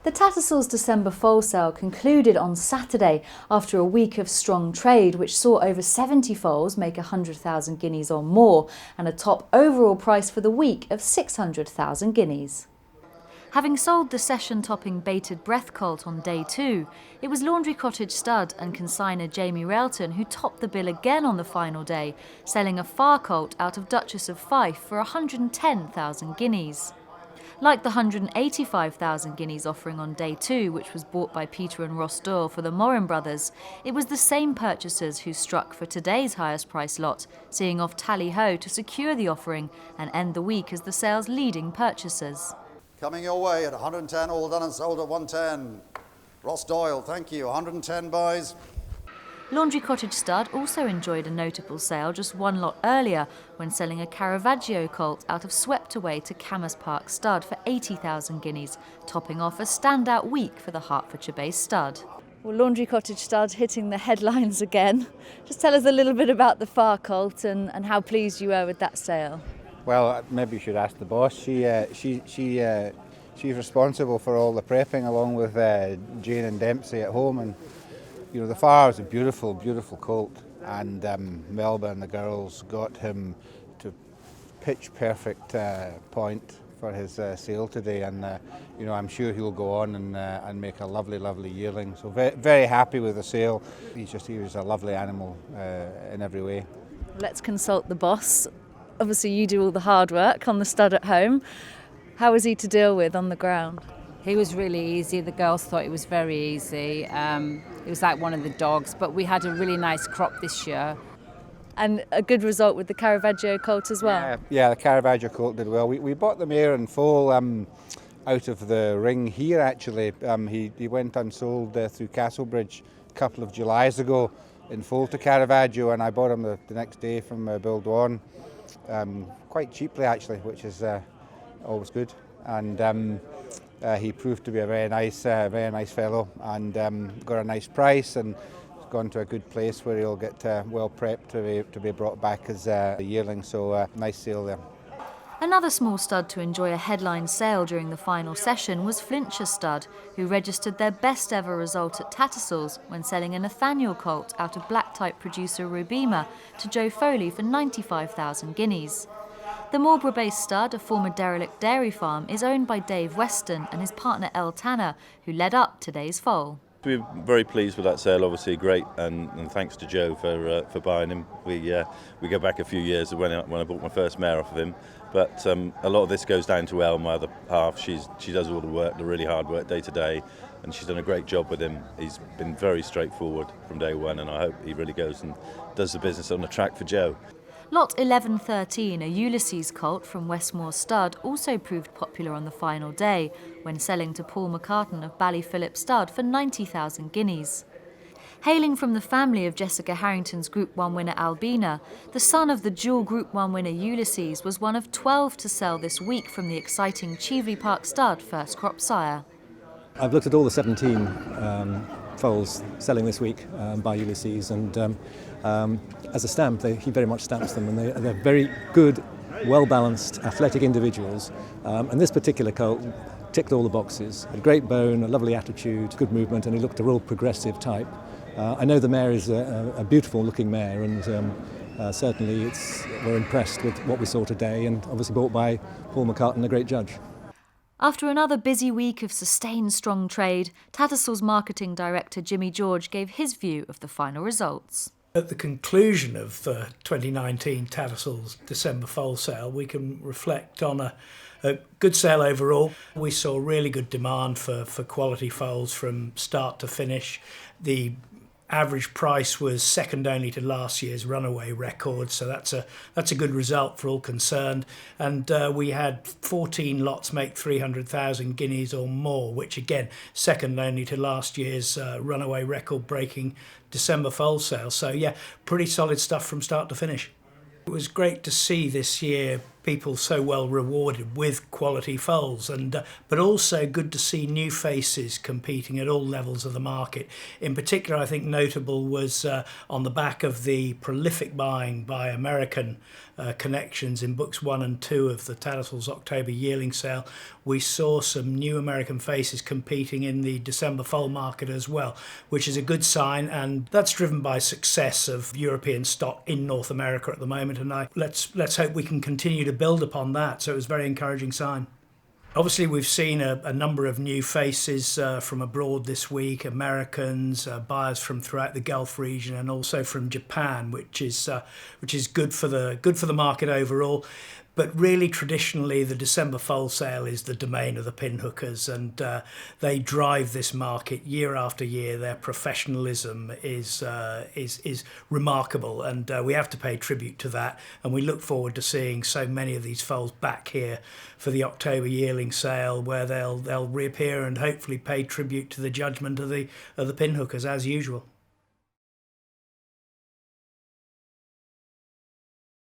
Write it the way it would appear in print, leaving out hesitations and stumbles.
The Tattersalls December foal sale concluded on Saturday after a week of strong trade, which saw over 70 foals make 100,000 guineas or more, and a top overall price for the week of 600,000 guineas. Having sold the session-topping baited breath colt on day 2, it was Laundry Cottage stud and consigner Jamie Railton who topped the bill again on the final day, selling a Far colt out of Duchess of Fife for 110,000 guineas. Like the 185,000 guineas offering on day 2, which was bought by Peter and Ross Doyle for the Morin brothers, it was the same purchasers who struck for today's highest price lot, seeing off Tally-Ho to secure the offering and end the week as the sale's leading purchasers. Coming your way at 110, all done and sold at 110. Ross Doyle, thank you, 110 buys. Laundry Cottage stud also enjoyed a notable sale just one lot earlier when selling a Caravaggio colt out of Swept Away to Camas Park stud for 80,000 guineas, topping off a standout week for the Hertfordshire-based stud. Well, Laundry Cottage stud hitting the headlines again. Just tell us a little bit about the Far colt and how pleased you were with that sale. Well, maybe you should ask the boss. She's responsible for all the prepping along with Jane and Dempsey at home, and you know the Far is a beautiful, beautiful colt, and Melba and the girls got him to pitch perfect point for his sale today, and you know I'm sure he'll go on and make a lovely, lovely yearling. So very happy with the sale. He was a lovely animal in every way. Let's consult the boss. Obviously you do all the hard work on the stud at home. How was he to deal with on the ground? He was really easy. The girls thought it was very easy. It was like one of the dogs, but we had a really nice crop this year. And a good result with the Caravaggio colt as well? Yeah, the Caravaggio colt did well. We bought the mare and foal out of the ring here actually. He went unsold through Castlebridge a couple of Julys ago in foal to Caravaggio, and I bought him the next day from Bill Dwan. Quite cheaply actually, which is always good, and he proved to be a very nice fellow, and got a nice price and gone to a good place where he'll get well prepped to be brought back as a yearling, so nice sale there. Another small stud to enjoy a headline sale during the final session was Flintshire Stud, who registered their best ever result at Tattersalls when selling a Nathaniel colt out of black type producer Rubima to Joe Foley for 95,000 guineas. The Marlborough-based stud, a former derelict dairy farm, is owned by Dave Weston and his partner Elle Tanner, who led up today's foal. We're very pleased with that sale, obviously great, and thanks to Joe for buying him. We go back a few years when I bought my first mare off of him, but a lot of this goes down to Elle, my other half. She does all the work, the really hard work day to day, and she's done a great job with him. He's been very straightforward from day one, and I hope he really goes and does the business on the track for Joe. Lot 1113, a Ulysses colt from Westmore Stud, also proved popular on the final day when selling to Paul McCartan of Ballyphillip Stud for 90,000 guineas. Hailing from the family of Jessica Harrington's Group 1 winner Albina, the son of the dual Group 1 winner Ulysses was one of 12 to sell this week from the exciting Cheveley Park Stud first crop sire. I've looked at all the 17 foals selling this week by Ulysses, and as a stamp, he very much stamps them, and they're very good, well-balanced, athletic individuals. And this particular colt ticked all the boxes. Had great bone, a lovely attitude, good movement, and he looked a real progressive type. I know the mare is a beautiful-looking mare, and certainly we're impressed with what we saw today, and obviously bought by Paul McCartan, a great judge. After another busy week of sustained strong trade, Tattersalls marketing director Jimmy George gave his view of the final results. At the conclusion of the 2019 Tattersalls December foal sale, we can reflect on a good sale overall. We saw really good demand for quality foals from start to finish. The average price was second only to last year's runaway record, so that's a good result for all concerned. And we had 14 lots make 300,000 guineas or more, which again, second only to last year's runaway record-breaking December foal sale. So yeah, pretty solid stuff from start to finish. It was great to see this year people so well rewarded with quality foals, and but also good to see new faces competing at all levels of the market. In particular, I think notable was on the back of the prolific buying by American connections in books 1 and 2 of the Tattersalls October yearling sale. We saw some new American faces competing in the December foal market as well, which is a good sign, and that's driven by success of European stock in North America at the moment, and let's hope we can continue to build upon that. So it was a very encouraging sign. Obviously, we've seen a number of new faces from abroad this week, Americans, buyers from throughout the Gulf region, and also from Japan, which is good for the market overall. But really, traditionally, the December foal sale is the domain of the pinhookers, and they drive this market year after year. Their professionalism is remarkable, and we have to pay tribute to that. And we look forward to seeing so many of these foals back here for the October yearling sale, where they'll reappear and hopefully pay tribute to the judgment of the pinhookers as usual.